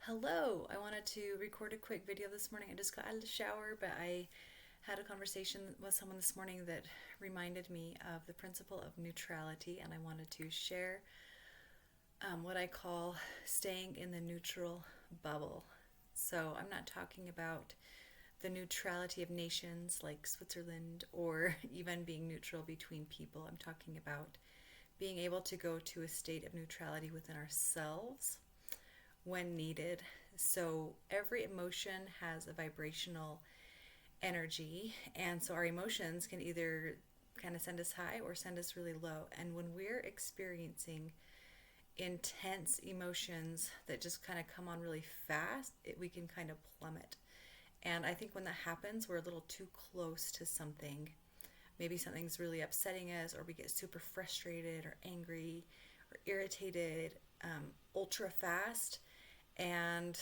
Hello, I wanted to record a quick video this morning. I just got out of the shower, but I had a conversation with someone this morning that reminded me of the principle of neutrality, and I wanted to share what I call staying in the neutral bubble. So I'm not talking about the neutrality of nations like Switzerland or even being neutral between people. I'm talking about being able to go to a state of neutrality within ourselves when needed. So every emotion has a vibrational energy, and so our emotions can either kind of send us high or send us really low. And when we're experiencing intense emotions that just kind of come on really fast, we can kind of plummet. And I think when that happens, we're a little too close to something. Maybe something's really upsetting us, or we get super frustrated or angry or irritated ultra fast, and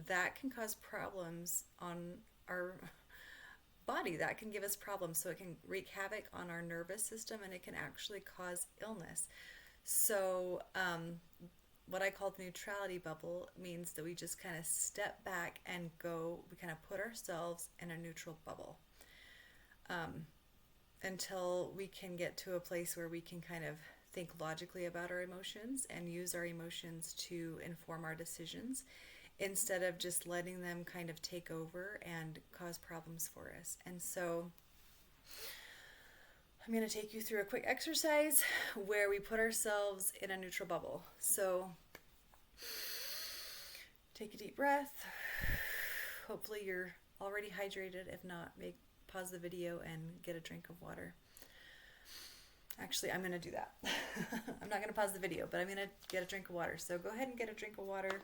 that can cause problems on our body. That can give us problems. So it can wreak havoc on our nervous system, and it can actually cause illness. So what I call the neutrality bubble means that we just kind of step back and we kind of put ourselves in a neutral bubble until we can get to a place where we can kind of think logically about our emotions and use our emotions to inform our decisions instead of just letting them kind of take over and cause problems for us. And so I'm going to take you through a quick exercise where we put ourselves in a neutral bubble. So take a deep breath. Hopefully you're already hydrated. If not, pause the video and get a drink of water. Actually, I'm going to do that. I'm not going to pause the video, but I'm going to get a drink of water. So go ahead and get a drink of water.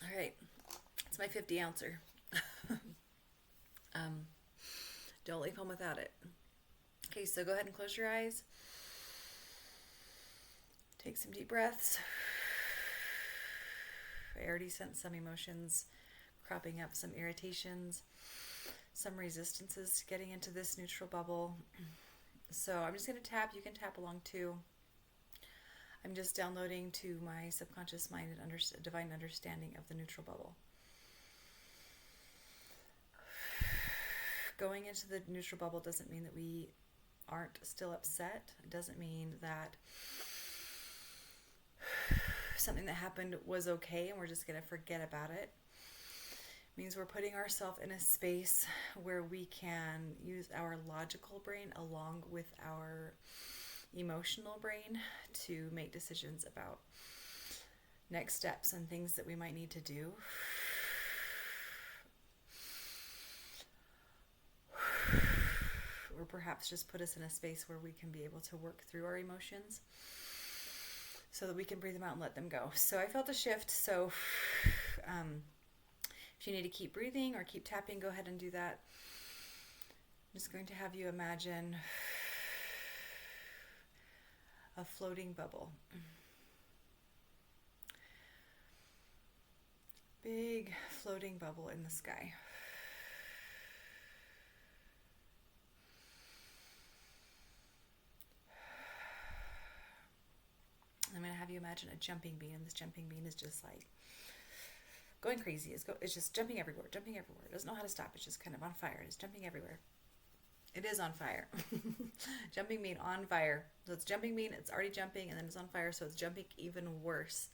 All right. It's my 50 ouncer. Don't leave home without it. Okay, so go ahead and close your eyes. Take some deep breaths. I already sent some emotions cropping up, some irritations, some resistances to getting into this neutral bubble. So I'm just going to tap. You can tap along too. I'm just downloading to my subconscious mind and divine understanding of the neutral bubble. Going into the neutral bubble doesn't mean that we aren't still upset. It doesn't mean that something that happened was okay and we're just going to forget about it. It means we're putting ourselves in a space where we can use our logical brain along with our emotional brain to make decisions about next steps and things that we might need to do. Or perhaps just put us in a space where we can be able to work through our emotions so that we can breathe them out and let them go. So I felt a shift. So if you need to keep breathing or keep tapping, go ahead and do that. I'm just going to have you imagine a floating bubble. Big floating bubble in the sky. I'm going to have you imagine a jumping bean, and this jumping bean is just like going crazy. It's just jumping everywhere, jumping everywhere. It doesn't know how to stop. It's just kind of on fire. It's jumping everywhere. It is on fire. Jumping bean on fire. So it's jumping bean, it's already jumping, and then it's on fire, so it's jumping even worse.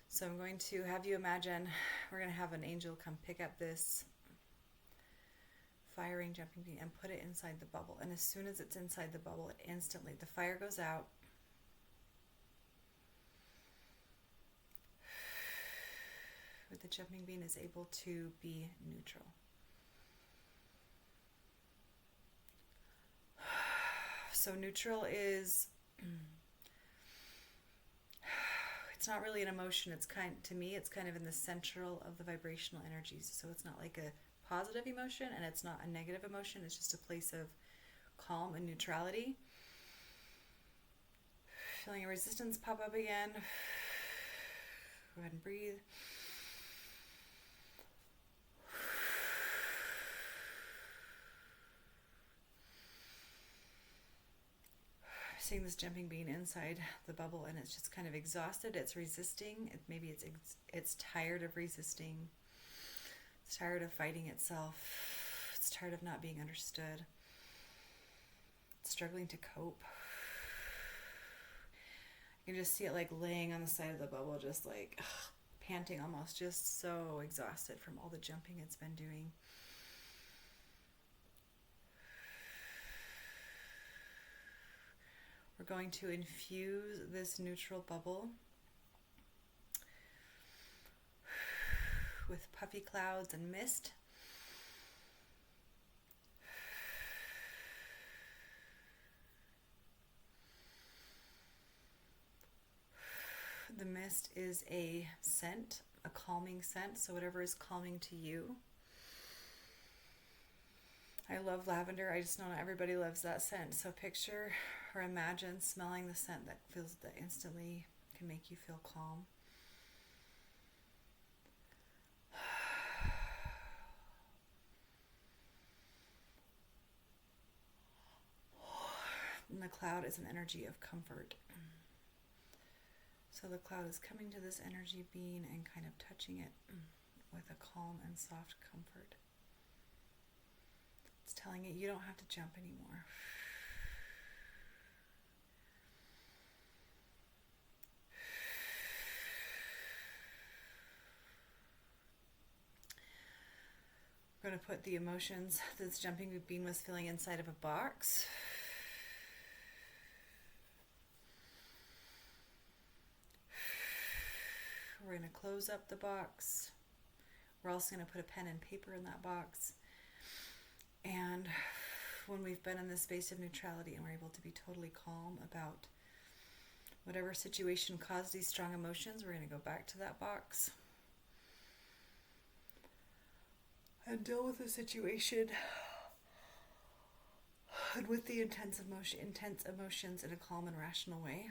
So I'm going to have you imagine, we're going to have an angel come pick up this firing jumping bean and put it inside the bubble. And as soon as it's inside the bubble, instantly the fire goes out. But the jumping bean is able to be neutral. So neutral is, it's not really an emotion. To me, it's kind of in the central of the vibrational energies. So it's not like a positive emotion and it's not a negative emotion. It's just a place of calm and neutrality. Feeling a resistance pop up again. Go ahead and breathe. seeing this jumping bean inside the bubble, and it's just kind of exhausted. It's resisting. Maybe it's tired of resisting. It's tired of fighting itself. It's tired of not being understood. It's struggling to cope. You can just see it like laying on the side of the bubble, just like panting almost, just so exhausted from all the jumping it's been doing. We're going to infuse this neutral bubble with puffy clouds and mist. The mist is a scent, a calming scent, so whatever is calming to you. I love lavender. I just know not everybody loves that scent. So picture or imagine smelling the scent that instantly can make you feel calm. And the cloud is an energy of comfort. So the cloud is coming to this energy being and kind of touching it with a calm and soft comfort. It's telling it you don't have to jump anymore. We're going to put the emotions this jumping bean was feeling inside of a box. We're going to close up the box. We're also going to put a pen and paper in that box. And when we've been in this space of neutrality and we're able to be totally calm about whatever situation caused these strong emotions, we're going to go back to that box and deal with the situation and with the intense emotions in a calm and rational way.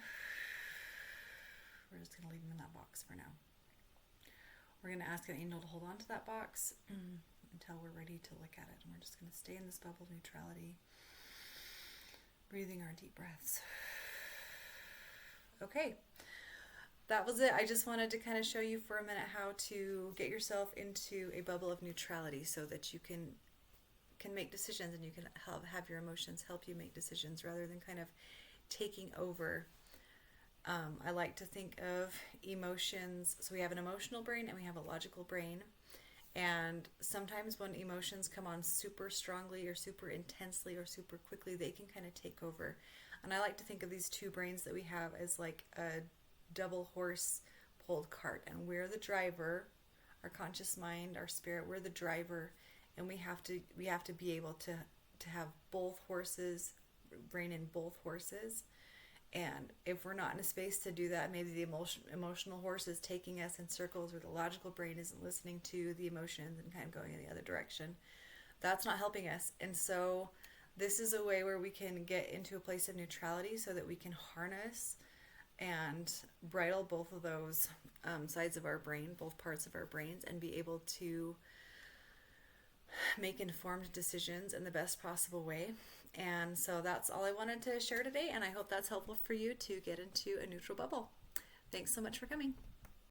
We're just going to leave them in that box for now. We're going to ask an angel to hold on to that box until we're ready to look at it. And we're just going to stay in this bubble of neutrality, breathing our deep breaths. Okay, that was it. I just wanted to kind of show you for a minute how to get yourself into a bubble of neutrality so that you can make decisions and you can have your emotions help you make decisions rather than kind of taking over. I like to think of emotions. So we have an emotional brain and we have a logical brain. And sometimes when emotions come on super strongly or super intensely or super quickly, they can kind of take over. And I like to think of these two brains that we have as like a double horse pulled cart. And we're the driver, our conscious mind, our spirit, we're the driver. And we have to be able to have both horses, rein in both horses. And if we're not in a space to do that, maybe the emotional horse is taking us in circles or the logical brain isn't listening to the emotions and kind of going in the other direction. That's not helping us. And so this is a way where we can get into a place of neutrality so that we can harness and bridle both of those sides of our brain, both parts of our brains, and be able to make informed decisions in the best possible way. And so that's all I wanted to share today, and I hope that's helpful for you to get into a neutral bubble. Thanks so much for coming.